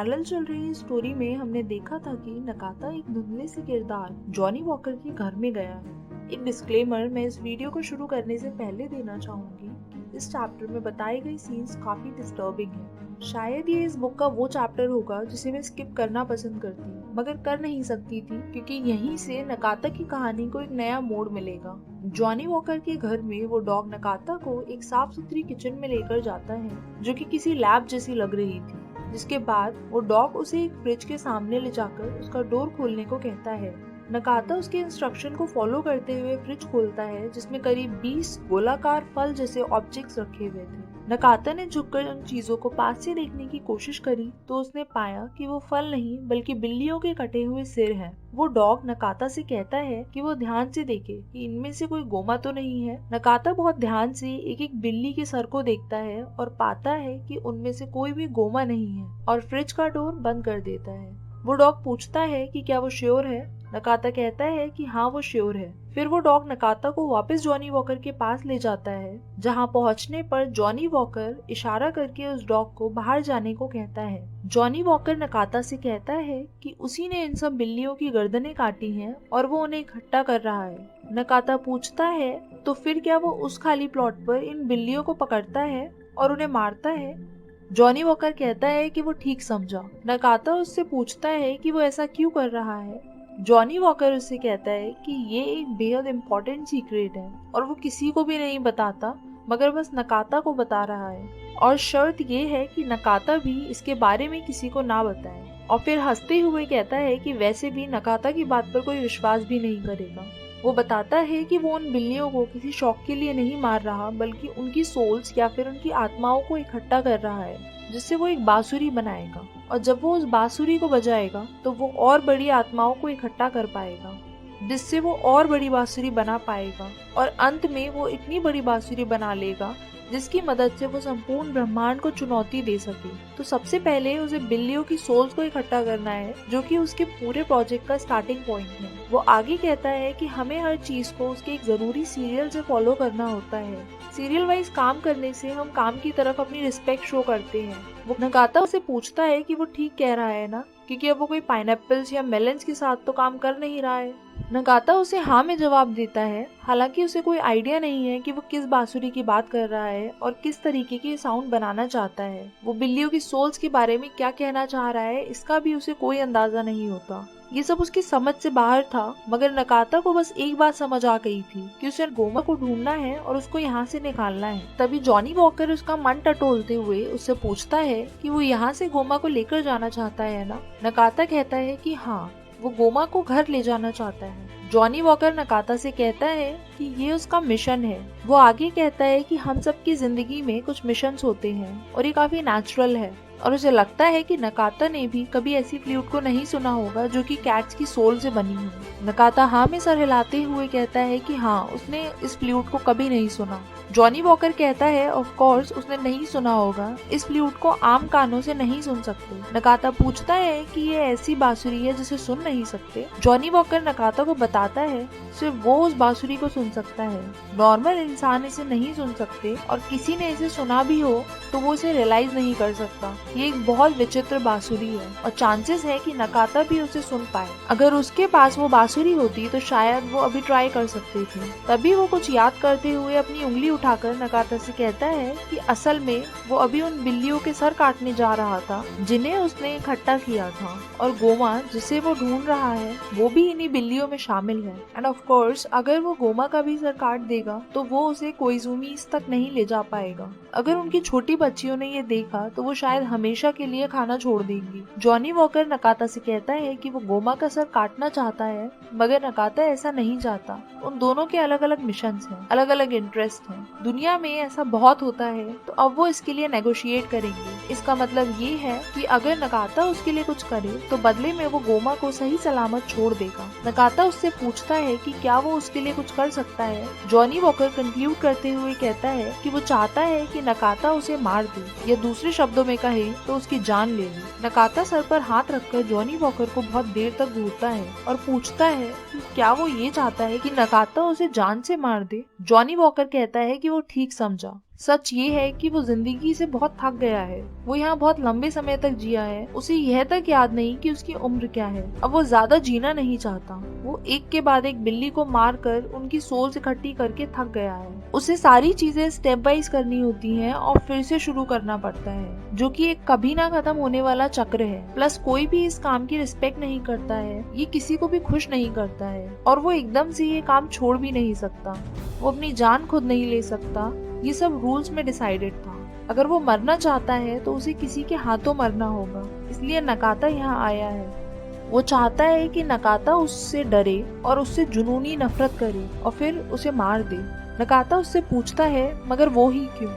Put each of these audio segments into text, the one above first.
Parallel चल रही story में हमने देखा था कि नकाता एक धुंधले से किरदार जॉनी वॉकर के घर में गया है। एक डिस्क्लेमर मैं इस वीडियो को शुरू करने से पहले देना चाहूंगी कि इस चैप्टर में बताए गए सीन्स काफी डिस्टर्बिंग हैं। शायद ये इस बुक का वो चैप्टर होगा जिसे मैं स्किप करना पसंद करती मगर कर नहीं सकती थी, क्योंकि यहीं से नकाता की कहानी को एक नया मोड़ मिलेगा। जॉनी वॉकर के घर में वो डॉग नकाता को एक साफ सुथरी किचन में लेकर जाता है जो कि किसी लैब जैसी लग रही थी, जिसके बाद वो डॉग उसे एक फ्रिज के सामने ले जाकर उसका डोर खोलने को कहता है। नकाता उसके इंस्ट्रक्शन को फॉलो करते हुए फ्रिज खोलता है जिसमें करीब 20 गोलाकार फल जैसे ऑब्जेक्ट्स रखे हुए थे। नकाता ने झुककर उन चीजों को पास से देखने की कोशिश करी तो उसने पाया कि वो फल नहीं बल्कि बिल्लियों के कटे हुए सिर हैं। वो डॉग नकाता से कहता है कि वो ध्यान से देखे कि इनमें से कोई गोमा तो नहीं है। नकाता बहुत ध्यान से एक एक बिल्ली के सर को देखता है और पाता है कि उनमें से कोई भी गोमा नहीं है और फ्रिज का डोर बंद कर देता है। वो डॉग पूछता है कि क्या वो श्योर है। नकाता कहता है कि हाँ वो श्योर है। फिर वो डॉग नकाता को वापस जॉनी वॉकर के पास ले जाता है, जहाँ पहुँचने पर जॉनी वॉकर इशारा करके उस डॉग को बाहर जाने को कहता है। जॉनी वॉकर नकाता से कहता है कि उसी ने इन सब बिल्लियों की गर्दनें काटी हैं और वो उन्हें इकट्ठा कर रहा है। नकाता पूछता है तो फिर क्या वो उस खाली प्लॉट पर इन बिल्लियों को पकड़ता है और उन्हें मारता है। जॉनी वॉकर कहता है कि वो ठीक समझा। नकाता उससे पूछता है कि वो ऐसा क्यों कर रहा है। जॉनी वॉकर उससे कहता है कि ये एक बेहद इम्पोर्टेंट सीक्रेट है और वो किसी को भी नहीं बताता मगर बस नकाता को बता रहा है, और शर्त ये है कि नकाता भी इसके बारे में किसी को ना बताए। और फिर हंसते हुए कहता है कि वैसे भी नकाता की बात पर कोई विश्वास भी नहीं करेगा। वो बताता है कि वो उन बिल्लियों को किसी शौक के लिए नहीं मार रहा बल्कि उनकी सोल्स या फिर उनकी आत्माओं को इकट्ठा कर रहा है, जिससे वो एक बांसुरी बनाएगा, और जब वो उस बांसुरी को बजाएगा तो वो और बड़ी आत्माओं को इकट्ठा कर पाएगा, जिससे वो और बड़ी बांसुरी बना पाएगा और अंत में वो इतनी बड़ी बांसुरी बना लेगा जिसकी मदद से वो संपूर्ण ब्रह्मांड को चुनौती दे सके। तो सबसे पहले उसे बिल्लियों की सोल्स को इकट्ठा करना है, जो कि उसके पूरे प्रोजेक्ट का स्टार्टिंग पॉइंट है। वो आगे कहता है कि हमें हर चीज को उसके एक जरूरी सीरियल से फॉलो करना होता है। सीरियल वाइज काम करने से हम काम की तरफ अपनी रिस्पेक्ट शो करते हैं। वो नकाता उसे पूछता है कि वो ठीक कह रहा है ना, क्योंकि अब वो कोई पाइनएप्पल्स या मेलन्स के साथ तो काम कर नहीं रहा है। नकाता उसे हाँ में जवाब देता है, हालांकि उसे कोई आइडिया नहीं है कि वो किस बांसुरी की बात कर रहा है और किस तरीके की साउंड बनाना चाहता है। वो बिल्लियों की सोल्स के बारे में क्या कहना चाह रहा है इसका भी उसे कोई अंदाजा नहीं होता। ये सब उसकी समझ से बाहर था, मगर नकाता को बस एक बात समझ आ गई थी कि उसे गोमा को ढूंढना है और उसको यहाँ से निकालना है। तभी जॉनी वॉकर उसका मन टटोलते हुए उससे पूछता है कि वो यहाँ से गोमा को लेकर जाना चाहता है ना। नकाता कहता है कि हाँ, वो गोमा को घर ले जाना चाहता है। जॉनी वॉकर नकाता से कहता है कि ये उसका मिशन है। वो आगे कहता है कि हम सबकी जिंदगी में कुछ मिशंस होते हैं और ये काफी नेचुरल है, और उसे लगता है कि नकाता ने भी कभी ऐसी फ्लूट को नहीं सुना होगा जो कि कैट्स की सोल से बनी हो। नकाता हाँ में सर हिलाते हुए कहता है कि हाँ, उसने इस फ्लूट को कभी नहीं सुना। जॉनी वॉकर कहता है ऑफ कोर्स उसने नहीं सुना होगा, इस फ्लूट को आम कानों से नहीं सुन सकते। नकाता पूछता है कि ये ऐसी बांसुरी है जिसे सुन नहीं सकते। जॉनी वॉकर नकाता को बताता है सिर्फ वो उस बांसुरी को सुन सकता है, नॉर्मल इंसान इसे नहीं सुन सकते, और किसी ने इसे सुना भी हो तो वो इसे रियलाइज नहीं कर सकता। ये एक बहुत विचित्र बांसुरी है और चांसेस है कि नकाता भी उसे सुन पाए। अगर उसके पास वो बांसुरी होती तो शायद वो अभी ट्राई कर सकते थे। तभी वो कुछ याद करते हुए अपनी उंगली उठाकर नकाता से कहता है कि असल में वो अभी उन बिल्लियों के सर काटने जा रहा था जिन्हें उसने इकट्ठा किया था, और गोमा जिसे वो ढूंढ रहा है वो भी इन्हीं बिल्लियों में शामिल है। एंड ऑफ कोर्स अगर वो गोमा का भी सर काट देगा तो वो उसे कोइजुमीज तक नहीं ले जा पाएगा। अगर उनकी छोटी बच्चियों ने ये देखा तो वो शायद हमेशा के लिए खाना छोड़ देंगी। जॉनी वॉकर नकाता से कहता है कि वो गोमा का सर काटना चाहता है, मगर नकाता ऐसा नहीं चाहता। उन दोनों के अलग अलग मिशंस हैं, अलग अलग इंटरेस्ट हैं। दुनिया में ऐसा बहुत होता है, तो अब वो इसके लिए नेगोशिएट करेंगे। इसका मतलब ये है कि अगर नकाता उसके लिए कुछ करे तो बदले में वो गोमा को सही सलामत छोड़ देगा। नकाता उससे पूछता है कि क्या वो उसके लिए कुछ कर सकता है। जॉनी वॉकर कंक्लूड करते हुए कहता है कि वो चाहता है कि नकाता उसे मार दे, या दूसरे शब्दों में कहे तो उसकी जान ले ले। नकाता सर पर हाथ रखकर जॉनी वॉकर को बहुत देर तक घूरता है और पूछता है कि क्या वो ये चाहता है कि नकाता उसे जान से मार दे। जॉनी वॉकर कहता है कि वो ठीक समझा। सच ये है कि वो जिंदगी से बहुत थक गया है। वो यहाँ बहुत लंबे समय तक जिया है, उसे यह तक याद नहीं कि उसकी उम्र क्या है। अब वो ज्यादा जीना नहीं चाहता। वो एक के बाद एक बिल्ली को मारकर उनकी सोल्स इकट्ठी करके थक गया है। उसे सारी चीजें स्टेप वाइज करनी होती हैं और फिर से शुरू करना पड़ता है, जो कि एक कभी ना खत्म होने वाला चक्र है। प्लस कोई भी इस काम की रिस्पेक्ट नहीं करता है, ये किसी को भी खुश नहीं करता है, और वो एकदम से ये काम छोड़ भी नहीं सकता। वो अपनी जान खुद नहीं ले सकता। ये सब रूल्स में डिसाइडेड था। अगर वो मरना चाहता है तो उसे किसी के हाथों मरना होगा, इसलिए नकाता यहाँ आया है। वो चाहता है कि नकाता उससे डरे और उससे जुनूनी नफरत करे और फिर उसे मार दे। नकाता उससे पूछता है, मगर वो ही क्यों?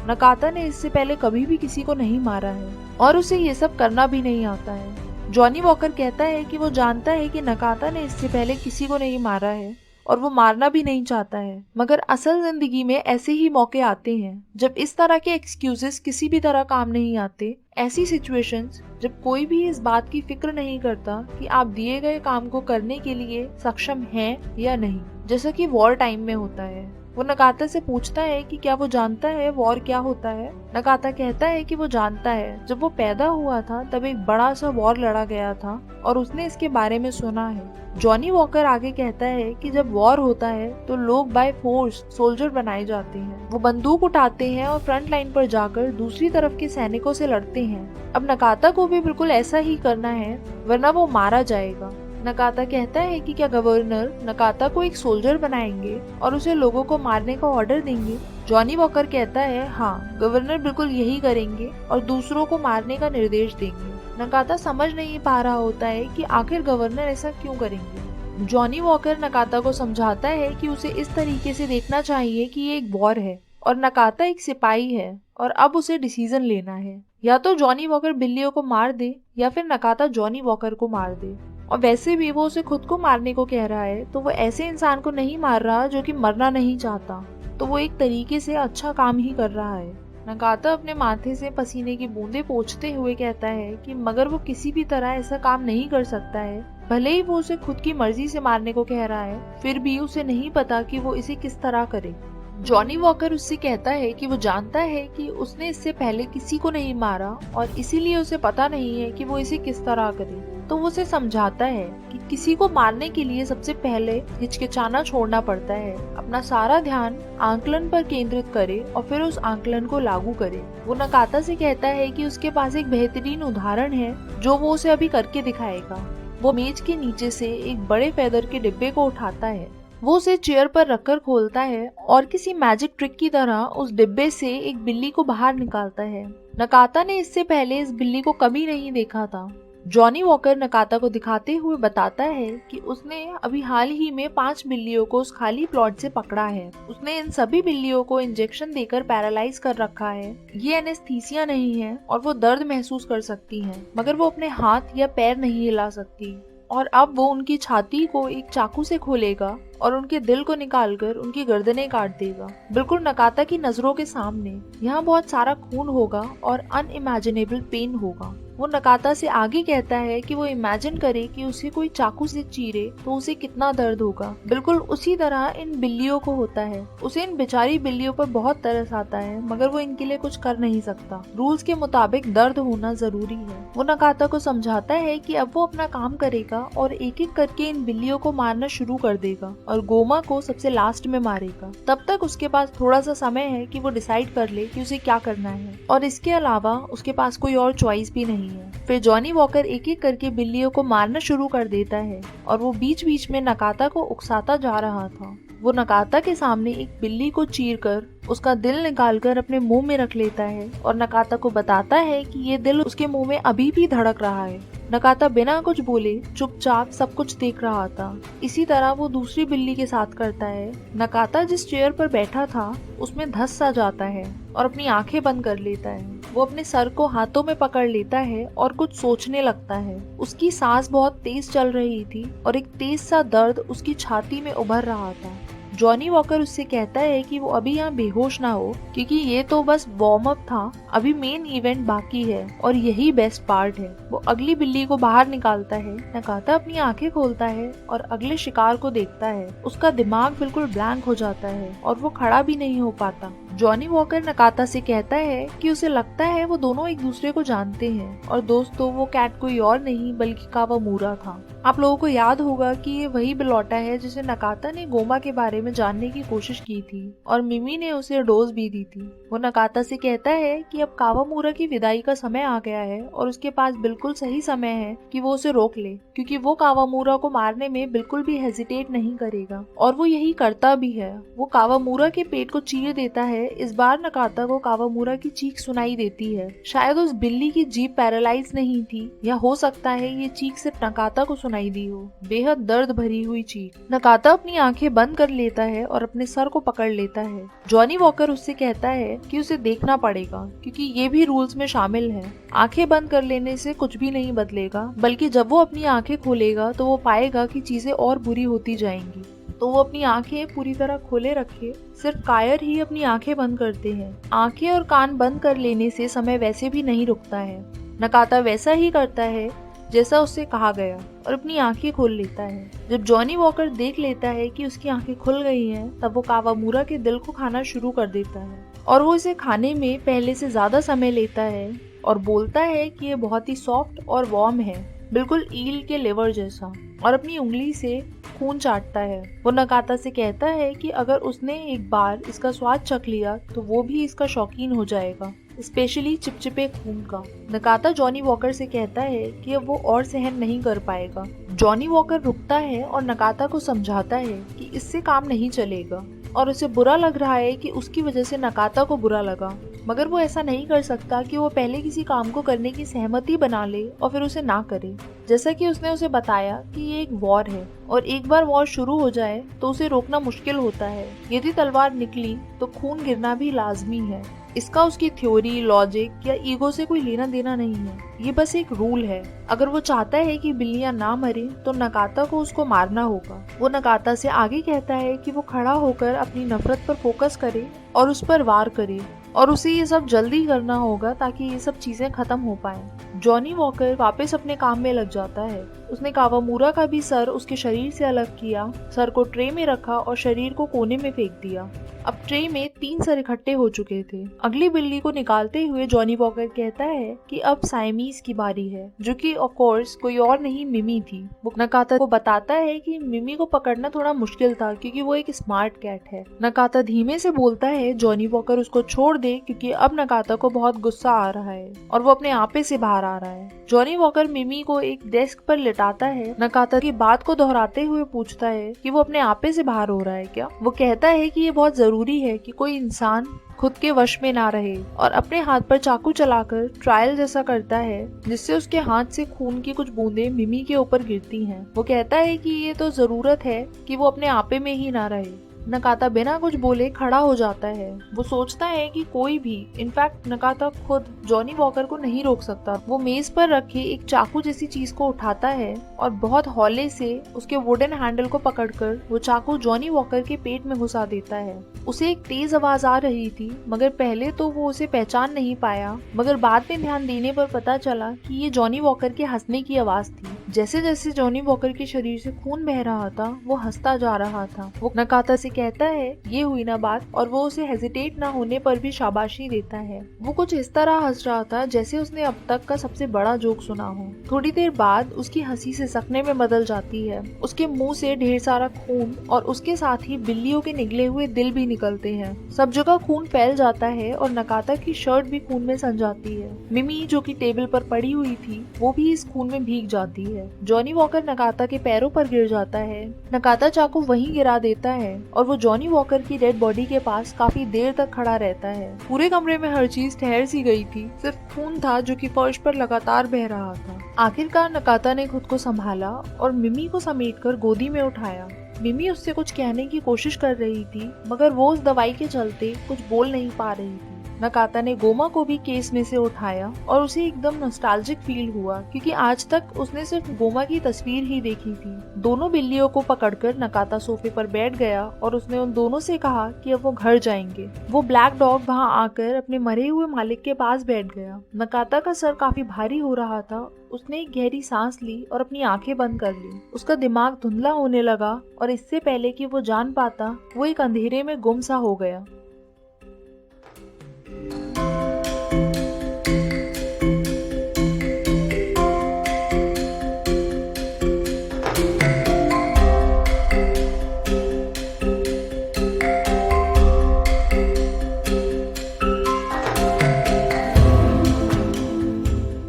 नकाता ने इससे पहले कभी भी किसी को नहीं मारा है और उसे ये सब करना भी नहीं आता है। जॉनी वॉकर कहता है कि वो जानता है कि नकाता ने इससे पहले किसी को नहीं मारा है और वो मारना भी नहीं चाहता है, मगर असल जिंदगी में ऐसे ही मौके आते हैं जब इस तरह के एक्सक्यूजेस किसी भी तरह काम नहीं आते। ऐसी सिचुएशंस जब कोई भी इस बात की फिक्र नहीं करता कि आप दिए गए काम को करने के लिए सक्षम हैं या नहीं, जैसा कि वॉर टाइम में होता है। वो नकाता से पूछता है कि क्या वो जानता है वॉर क्या होता है। नकाता कहता है कि वो जानता है। जब वो पैदा हुआ था तब एक बड़ा सा वॉर लड़ा गया था और उसने इसके बारे में सुना है। जॉनी वॉकर आगे कहता है कि जब वॉर होता है तो लोग बाय फोर्स सोल्जर बनाए जाते हैं। वो बंदूक उठाते हैं और फ्रंट लाइन पर जाकर दूसरी तरफ के सैनिकों से लड़ते हैं। अब नकाता को भी बिल्कुल ऐसा ही करना है, वरना वो मारा जाएगा। नकाता कहता है कि क्या गवर्नर नकाता को एक सोल्जर बनाएंगे और उसे लोगों को मारने का ऑर्डर देंगे। जॉनी वॉकर कहता है हाँ, गवर्नर बिल्कुल यही करेंगे और दूसरों को मारने का निर्देश देंगे। नकाता समझ नहीं पा रहा होता है कि आखिर गवर्नर ऐसा क्यों करेंगे। जॉनी वॉकर नकाता को समझाता है कि उसे इस तरीके से देखना चाहिए कि ये एक वॉर है और नकाता एक सिपाही है और अब उसे डिसीजन लेना है। या तो जॉनी वॉकर बिल्लियों को मार दे या फिर नकाता जॉनी वॉकर को मार दे। और वैसे भी वो उसे खुद को मारने को कह रहा है, तो वो ऐसे इंसान को नहीं मार रहा जो कि मरना नहीं चाहता, तो वो एक तरीके से अच्छा काम ही कर रहा है। नकाता अपने माथे से पसीने की बूंदें पोंछते हुए कहता है कि मगर वो किसी भी तरह ऐसा काम नहीं कर सकता है। भले ही वो उसे खुद की मर्जी से मारने को कह रहा है, फिर भी उसे नहीं पता कि वो इसे किस तरह करे। जॉनी वॉकर उससे कहता है कि वो जानता है कि उसने इससे पहले किसी को नहीं मारा और इसीलिए उसे पता नहीं है कि वो इसे किस तरह करे। तो वो उसे समझाता है कि किसी को मारने के लिए सबसे पहले हिचकिचाना छोड़ना पड़ता है, अपना सारा ध्यान आंकलन पर केंद्रित करे और फिर उस आंकलन को लागू करे। वो नकाता से कहता है कि उसके पास एक बेहतरीन उदाहरण है जो वो उसे अभी करके दिखाएगा। वो मेज के नीचे से एक बड़े फेदर के डिब्बे को उठाता है। वो उसे चेयर पर रखकर खोलता है और किसी मैजिक ट्रिक की तरह उस डिब्बे से एक बिल्ली को बाहर निकालता है। नकाता ने इससे पहले इस बिल्ली को कभी नहीं देखा था। जॉनी वॉकर नकाता को दिखाते हुए बताता है कि उसने अभी हाल ही में 5 बिल्लियों को उस खाली प्लॉट से पकड़ा है। उसने इन सभी बिल्लियों को इंजेक्शन देकर पैरालाइज कर रखा है। ये एनेस्थीसिया नहीं है और वो दर्द महसूस कर सकती हैं, मगर वो अपने हाथ या पैर नहीं हिला सकती। और अब वो उनकी छाती को एक चाकू से खोलेगा और उनके दिल को निकालकर उनकी गर्दनें काट देगा, बिल्कुल नकाता की नजरों के सामने। यहाँ बहुत सारा खून होगा और अनइमेजिनेबल पेन होगा। वो नकाता से आगे कहता है कि वो इमेजिन करे कि उसे कोई चाकू से चीरे तो उसे कितना दर्द होगा। बिल्कुल उसी तरह इन बिल्लियों को होता है। उसे इन बेचारी बिल्लियों पर बहुत तरस आता है, मगर वो इनके लिए कुछ कर नहीं सकता। रूल्स के मुताबिक दर्द होना जरूरी है। वो नकाता को समझाता है कि अब वो अपना काम करेगा और एक एक करके इन बिल्लियों को मारना शुरू कर देगा और गोमा को सबसे लास्ट में मारेगा। तब तक उसके पास थोड़ा सा समय है कि वो डिसाइड कर ले कि उसे क्या करना है, और इसके अलावा उसके पास कोई और चॉइस भी नहीं है। फिर जॉनी वॉकर एक एक करके बिल्लियों को मारना शुरू कर देता है और वो बीच बीच में नकाता को उकसाता जा रहा था। वो नकाता के सामने एक बिल्ली को चीरकर उसका दिल निकालकर अपने मुंह में रख लेता है और नकाता को बताता है कि ये दिल उसके मुंह में अभी भी धड़क रहा है। नकाता बिना कुछ बोले चुपचाप सब कुछ देख रहा था। इसी तरह वो दूसरी बिल्ली के साथ करता है। नकाता जिस चेयर पर बैठा था उसमें धंस सा जाता है और अपनी आंखें बंद कर लेता है। वो अपने सर को हाथों में पकड़ लेता है और कुछ सोचने लगता है। उसकी सांस बहुत तेज चल रही थी और एक तेज सा दर्द उसकी छाती में उभर रहा था। जॉनी वॉकर उससे कहता है कि वो अभी यहाँ बेहोश ना हो, क्योंकि ये तो बस वार्म अप था, अभी मेन इवेंट बाकी है और यही बेस्ट पार्ट है। वो अगली बिल्ली को बाहर निकालता है। नकाता अपनी आंखें खोलता है और अगले शिकार को देखता है। उसका दिमाग बिल्कुल ब्लैंक हो जाता है और वो खड़ा भी नहीं हो पाता। जॉनी वॉकर नकाता से कहता है कि उसे लगता है वो दोनों एक दूसरे को जानते हैं और दोस्तों वो कैट कोई और नहीं बल्कि कावामूरा था। आप लोगों को याद होगा कि ये वही बिलौटा है जिसे नकाता ने गोमा के बारे में जानने की कोशिश की थी और मिमी ने उसे डोज भी दी थी। वो नकाता से कहता है कि अब कावामूरा की विदाई का समय आ गया है और उसके पास बिल्कुल सही समय है कि वो उसे रोक ले, क्योंकि वो कावामूरा को मारने में बिल्कुल भी हेजिटेट नहीं करेगा और वो यही करता भी है। वो कावामूरा के पेट को चीर देता है। इस बार नकाता को कावामूरा की चीख सुनाई देती है। शायद उस बिल्ली की जीभ पैरालाइज नहीं थी, या हो सकता है ये चीख सिर्फ नकाता को सुनाई दी हो। बेहद दर्द भरी हुई चीख। नकाता अपनी आंखें बंद कर लेता है और अपने सर को पकड़ लेता है। जॉनी वॉकर उससे कहता है कि उसे देखना पड़ेगा, क्योंकि ये भी रूल्स में शामिल है। आंखें बंद कर लेने से कुछ भी नहीं बदलेगा, बल्कि जब वो अपनी आंखें खोलेगा तो वो पाएगा कि चीजें और बुरी होती जाएंगी। तो वो अपनी आंखें पूरी तरह खोले रखे, सिर्फ कायर ही अपनी आंखें बंद करते हैं। आंखें और कान बंद कर लेने से समय वैसे भी नहीं रुकता है। नकाता वैसा ही करता है जैसा उससे कहा गया और अपनी आंखें खोल लेता है। जब जॉनी वॉकर देख लेता है कि उसकी आंखें खुल गई हैं, तब वो कावामूरा के दिल को खाना शुरू कर देता है और वो इसे खाने में पहले से ज्यादा समय लेता है और बोलता है कि ये बहुत ही सॉफ्ट और वार्म है, बिल्कुल ईल के लिवर जैसा, और अपनी उंगली से खून चाटता है। वो नकाता से कहता है कि अगर उसने एक बार इसका स्वाद चख लिया तो वो भी इसका शौकीन हो जाएगा, स्पेशली चिपचिपे खून का। नकाता जॉनी वॉकर से कहता है कि अब वो और सहन नहीं कर पाएगा। जॉनी वॉकर रुकता है और नकाता को समझाता है कि इससे काम नहीं चलेगा और उसे बुरा लग रहा है कि उसकी वजह से नकाता को बुरा लगा, मगर वो ऐसा नहीं कर सकता कि वो पहले किसी काम को करने की सहमति बना ले और फिर उसे ना करे। जैसा कि उसने उसे बताया कि ये एक वॉर है और एक बार वॉर शुरू हो जाए तो उसे रोकना मुश्किल होता है। यदि तलवार निकली तो खून गिरना भी लाजमी है। इसका उसकी थ्योरी, लॉजिक या ईगो से कोई लेना देना नहीं है, ये बस एक रूल है। अगर वो चाहता है कि बिल्लियां ना मरे तो नकाता को उसको मारना होगा। वो नकाता से आगे कहता है कि वो खड़ा होकर अपनी नफरत पर फोकस करे और उस पर वार करे और उसे ये सब जल्दी करना होगा ताकि ये सब चीजें खत्म हो पाए। जॉनी वॉकर वापस अपने काम में लग जाता है। उसने कावामूरा का भी सर उसके शरीर से अलग किया, सर को ट्रे में रखा और शरीर को कोने में फेंक दिया। अब ट्रे में 3 सर इकट्ठे हो चुके थे। अगली बिल्ली को निकालते हुए जॉनी वॉकर कहता है कि अब साइमीज की बारी है, जो कि ऑफ कोर्स कोई और नहीं मिमी थी। वो नकाता को बताता है कि मिमी को पकड़ना थोड़ा मुश्किल था क्योंकि वो एक स्मार्ट कैट है। नकाता धीमे से बोलता है जॉनी वॉकर उसको छोड़ दे, क्योंकि अब नकाता को बहुत गुस्सा आ रहा है और वो अपने आपे से बाहर आ रहा है। जॉनी वॉकर मिमी को एक डेस्क पर लिटाता है। नकाता की बात को दोहराते हुए पूछता है कि वो अपने आपे से बाहर हो रहा है क्या। वो कहता है कि ये बहुत जरूरी है कि कोई इंसान खुद के वश में ना रहे और अपने हाथ पर चाकू चलाकर ट्रायल जैसा करता है, जिससे उसके हाथ से खून की कुछ बूंदें मिमी के ऊपर गिरती हैं। वो कहता है कि ये तो जरूरत है कि वो अपने आपे में ही ना रहे। नकाता बिना कुछ बोले खड़ा हो जाता है। वो सोचता है कि कोई भी, इनफैक्ट नकाता खुद, जॉनी वॉकर को नहीं रोक सकता। वो मेज पर रखे एक चाकू जैसी चीज को उठाता है और बहुत हौले से उसके वुडन हैंडल को पकड़कर वो चाकू जॉनी वॉकर के पेट में घुसा देता है। उसे एक तेज आवाज आ रही थी, मगर पहले तो वो उसे पहचान नहीं पाया, मगर बाद में ध्यान देने पर पता चला कि ये जॉनी वॉकर के हंसने की आवाज थी। जैसे जैसे जॉनी वॉकर के शरीर से खून बह रहा था, वो हंसता जा रहा था। वो नकाता से कहता है ये हुई ना बात, और वो उसे हेजिटेट ना होने पर भी शाबाशी देता है। वो कुछ इस तरह हंस रहा था जैसे उसने अब तक का सबसे बड़ा जोक सुना हो। थोड़ी देर बाद उसकी हंसी से सकने में बदल जाती है। उसके मुंह से ढेर सारा खून और उसके साथ ही बिल्लियों के निगले हुए दिल भी निकलते हैं। सब जगह खून फैल जाता है और नकाता की शर्ट भी खून में सन जाती है। मिमी जो कि टेबल पर पड़ी हुई थी, वो भी इस खून में भीग जाती है। जॉनी वॉकर नकाता के पैरों पर गिर जाता है। नकाता चाकू वहीं गिरा देता है और वो जॉनी वॉकर की डेड बॉडी के पास काफी देर तक खड़ा रहता है। पूरे कमरे में हर चीज ठहर सी गई थी, सिर्फ खून था जो कि फर्श पर लगातार बह रहा था। आखिरकार नकाता ने खुद को संभाला और मिमी को समेटकर गोदी में उठाया। मिमी उससे कुछ कहने की कोशिश कर रही थी, मगर वो उस दवाई के चलते कुछ बोल नहीं पा रही थी। नकाता ने गोमा को भी केस में से उठाया और उसे एकदम नॉस्टैल्जिक फील हुआ, क्योंकि आज तक उसने सिर्फ गोमा की तस्वीर ही देखी थी। दोनों बिल्लियों को पकड़कर नकाता सोफे पर बैठ गया और उसने उन दोनों से कहा कि अब वो घर जाएंगे। वो ब्लैक डॉग वहां आकर अपने मरे हुए मालिक के पास बैठ गया। नकाता का सर काफी भारी हो रहा था। उसने एक गहरी सांस ली और अपनी आंखें बंद कर ली। उसका दिमाग धुंधला होने लगा और इससे पहले कि वो जान पाता, वो एक अंधेरे में गुम सा हो गया।